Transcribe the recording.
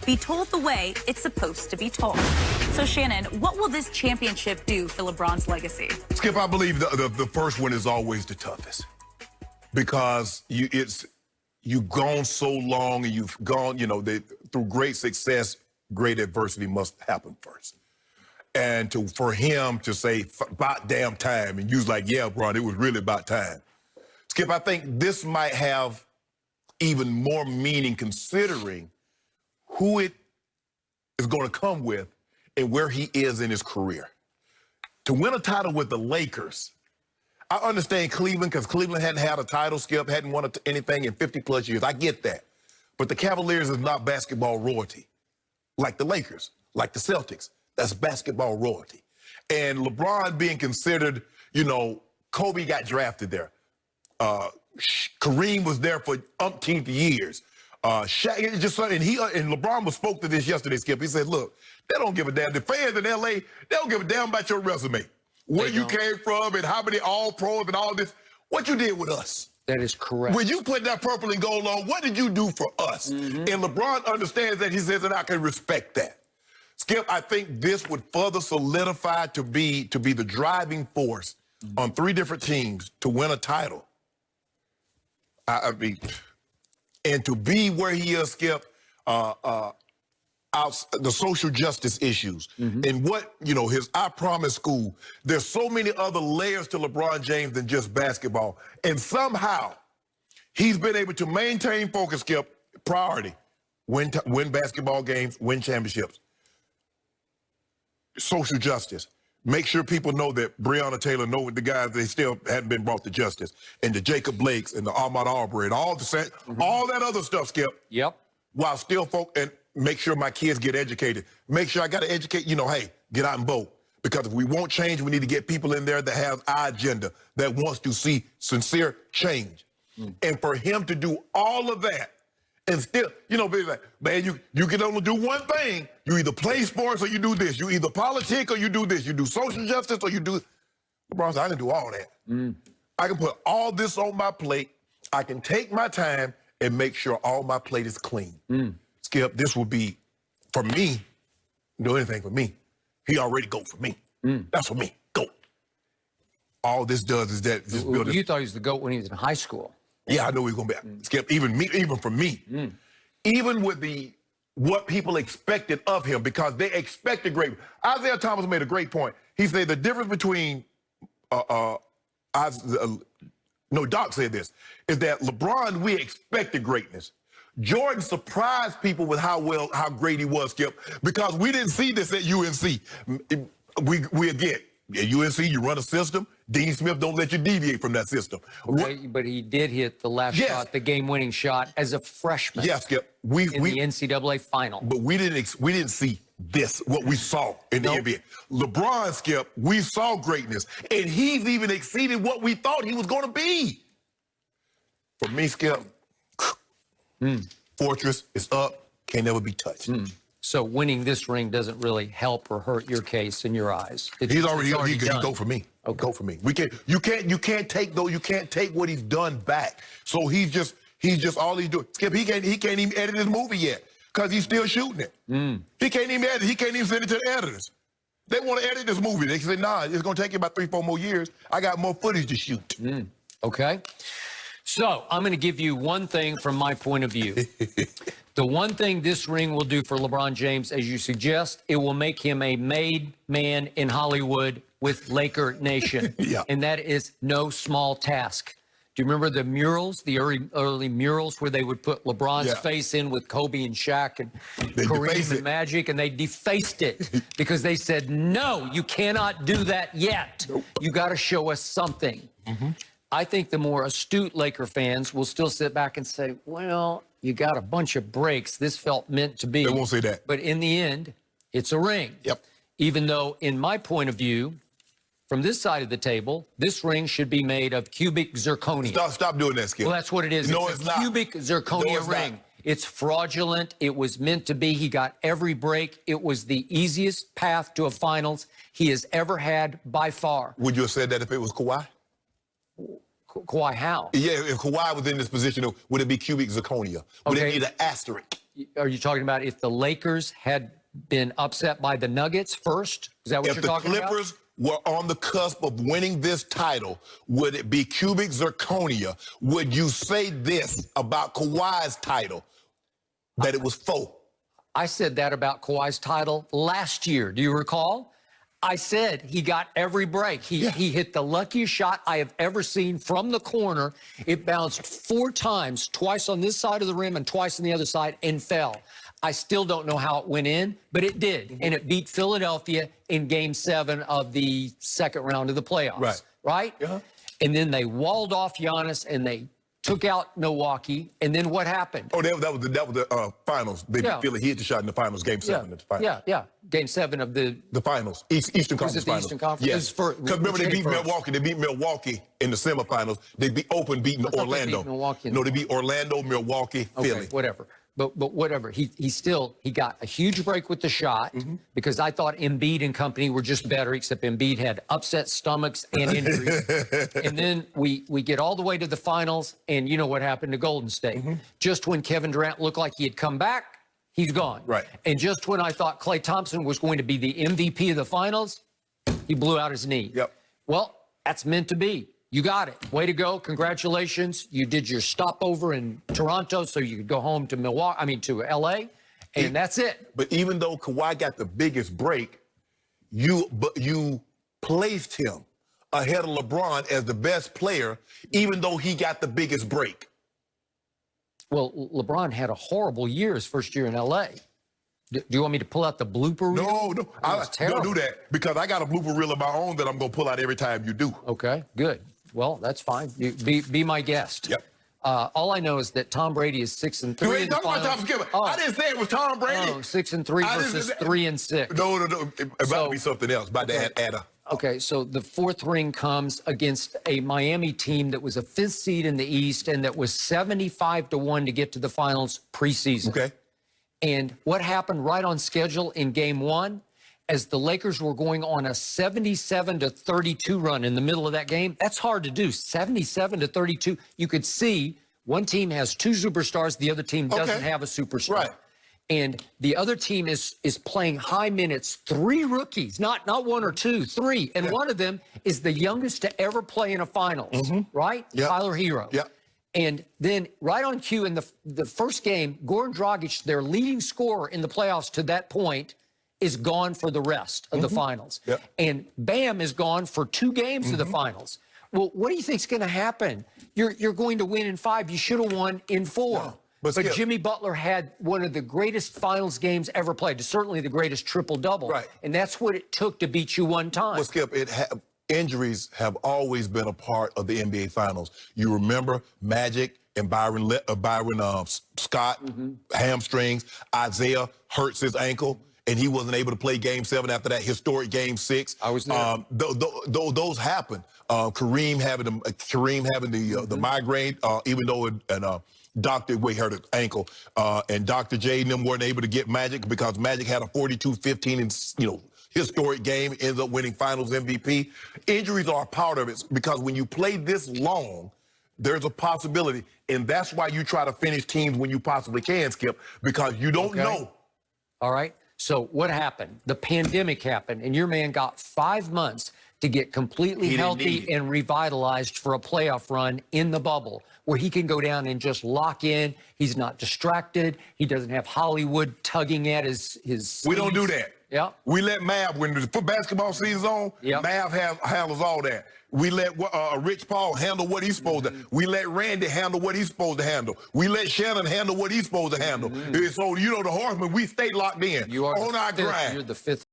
be told the way it's supposed to be told. So, Shannon, what will this championship do for LeBron's legacy? Skip, I believe the first one is always the toughest because you've gone so long and you've gone, through great success, great adversity must happen first. And for him to say, about damn time, and you was like, yeah, Bron, it was really about time. Skip, I think this might have even more meaning considering who it is going to come with and where he is in his career. To win a title with the Lakers, I understand Cleveland because Cleveland hadn't had a title, Skip, hadn't won anything in 50-plus years. I get that. But the Cavaliers is not basketball royalty like the Lakers, like the Celtics. That's basketball royalty. And LeBron being considered, Kobe got drafted there. Kareem was there for umpteenth years. Shaq, and LeBron spoke to this yesterday, Skip. He said, look, they don't give a damn. The fans in L.A., they don't give a damn about your resume. Where you came from and how many all-pros and all this. What you did with us. That is correct. When you put that purple and gold on, what did you do for us? Mm-hmm. And LeBron understands that. He says that I can respect that. Skip, I think this would further solidify to be the driving force on 3 different teams to win a title. I mean, and to be where he is, Skip, the social justice issues and what, his I Promise school, there's so many other layers to LeBron James than just basketball. And somehow he's been able to maintain focus, Skip, priority, win basketball games, win championships. Social justice. Make sure people know that Breonna Taylor know the guys, they still hadn't been brought to justice. And the Jacob Blakes and the Ahmaud Arbery and all that other stuff, Skip. Yep. While still and make sure my kids get educated. Make sure I got to educate, hey, get out and vote. Because if we want change, we need to get people in there that have our agenda, that wants to see sincere change. And for him to do all of that, and still, be like, man, you can only do one thing. You either play sports or you do this. You either politic or you do this. You do social justice or you do... LeBron said, I can do all that. I can put all this on my plate. I can take my time and make sure all my plate is clean. Skip, this will be, for me, do anything for me. He already go for me. That's for me. Go. All this does is that... You thought he was the GOAT when he was in high school. Yeah, I know he was going to be. Skip, even for me. Even with what people expected of him, because they expected great. Isaiah Thomas made a great point. He said the difference between, Doc said this, is that LeBron, we expected greatness. Jordan surprised people with how great he was, Skip, because we didn't see this at UNC. We again, at UNC, you run a system. Dean Smith don't let you deviate from that system. Okay, but he did hit the last shot, the game-winning shot, as a freshman. Yes, Skip. In the NCAA final. But we didn't see this, what we saw in the NBA. LeBron, Skip, we saw greatness, and he's even exceeded what we thought he was going to be. For me, Skip, fortress is up, can't never be touched. So winning this ring doesn't really help or hurt your case in your eyes. He's already go for me. Okay. Go for me. You can't take what he's done back. So he's just all he's doing. Skip, he can't even edit his movie yet because he's still shooting it. He can't even edit. He can't even send it to the editors. They want to edit this movie. They say, nah, it's going to take you about 3-4 more years. I got more footage to shoot. Okay. So I'm going to give you one thing from my point of view. The one thing this ring will do for LeBron James, as you suggest, it will make him a made man in Hollywood with Laker Nation. And that is no small task. Do you remember the murals, the early murals where they would put LeBron's face in with Kobe and Shaq and Kareem and Magic, and they defaced it because they said, no, you cannot do that yet. You got to show us something. I think the more astute Laker fans will still sit back and say, well, you got a bunch of breaks. This felt meant to be. They won't say that. But in the end, it's a ring. Even though, in my point of view, from this side of the table, this ring should be made of cubic zirconia. Stop doing that, Skip. Well, that's what it is. No, it's a cubic zirconia ring. It's fraudulent. It was meant to be. He got every break. It was the easiest path to a finals he has ever had by far. Would you have said that if it was Kawhi? Kawhi, how? Yeah, if Kawhi was in this position, would it be cubic zirconia? Would Okay. it need an asterisk? Are you talking about if the Lakers had been upset by the Nuggets first? Is that what If you're the talking about? Clippers were on the cusp of winning this title, would it be cubic zirconia? Would you say this about Kawhi's title, that it was faux? I said that about Kawhi's title last year. Do you recall? I said he got every break. He hit the luckiest shot I have ever seen from the corner. It bounced 4 times, twice on this side of the rim and twice on the other side, and fell. I still don't know how it went in, but it did. And it beat Philadelphia in Game 7 of the second round of the playoffs. Right? Uh-huh. And then they walled off Giannis, and they took out Milwaukee. And then what happened? Oh, that was the finals. They beat Philly. He hit the shot in the finals, Game 7 of the finals. Game 7 of the finals, Eastern Conference it the finals. Eastern Conference? Yes, because remember they beat Milwaukee. They beat Milwaukee in the semifinals. They beat beating Orlando. They beat Orlando, Milwaukee, Philly. Whatever. But whatever. He got a huge break with the shot because I thought Embiid and company were just better, except Embiid had upset stomachs and injuries. And then we get all the way to the finals, and you know what happened to Golden State. Just when Kevin Durant looked like he had come back, he's gone. Right. And just when I thought Klay Thompson was going to be the MVP of the finals, he blew out his knee. Yep. Well, that's meant to be. You got it. Way to go. Congratulations. You did your stopover in Toronto so you could go home to to LA, and that's it. But even though Kawhi got the biggest break, you placed him ahead of LeBron as the best player, even though he got the biggest break. Well, LeBron had a horrible year his first year in LA. Do you want me to pull out the blooper reel? No, I don't do that because I got a blooper reel of my own that I'm going to pull out every time you do. Okay, good. Well, that's fine. You, be my guest. Yep. All I know is that Tom Brady is 6-3. You ain't talking about Tom Brady. I didn't say it was Tom Brady. 6-3 versus 3-6. No. It's about to be something else. About to add a. Okay, so the 4th ring comes against a Miami team that was a 5th seed in the East and that was 75-1 to get to the finals preseason. Okay. And what happened right on schedule in Game 1? As the Lakers were going on a 77-32 run in the middle of that game. That's hard to do. 77-32. You could see one team has 2 superstars, the other team doesn't have a superstar. Right. And the other team is playing high minutes, 3 rookies, not 1 or 2, 3. And one of them is the youngest to ever play in a finals, right? Yep. Tyler Hero. Yep. And then right on cue in the first game, Goran Dragic, their leading scorer in the playoffs to that point, is gone for the rest of the finals. Yep. And Bam is gone for 2 games of the finals. Well, what do you think's going to happen? You're going to win in 5. You should have won in 4. No, but Skip, Jimmy Butler had one of the greatest finals games ever played, certainly the greatest triple-double. Right. And that's what it took to beat you one time. Well, Skip, injuries have always been a part of the NBA Finals. You remember Magic and Byron Scott, hamstrings. Isaiah hurts his ankle, and he wasn't able to play Game 7 after that historic Game 6. I was there. Those happen. Kareem having the migraine, even though Dr. Way hurt his ankle, and Dr. J and them weren't able to get Magic because Magic had a 42-15 and historic game, ends up winning Finals MVP. Injuries are a part of it because when you play this long, there's a possibility, and that's why you try to finish teams when you possibly can, Skip, because you don't know. All right. So what happened? The pandemic happened, and your man got 5 months to get completely healthy and revitalized for a playoff run in the bubble where he can go down and just lock in. He's not distracted. He doesn't have Hollywood tugging at his We don't do that. Yeah. We let Mav, when the basketball season's on, Mav handles all that. We let Rich Paul handle what he's supposed to. We let Randy handle what he's supposed to handle. We let Shannon handle what he's supposed to handle. So, the Horsemen, we stay locked in on our grind. You're the 5th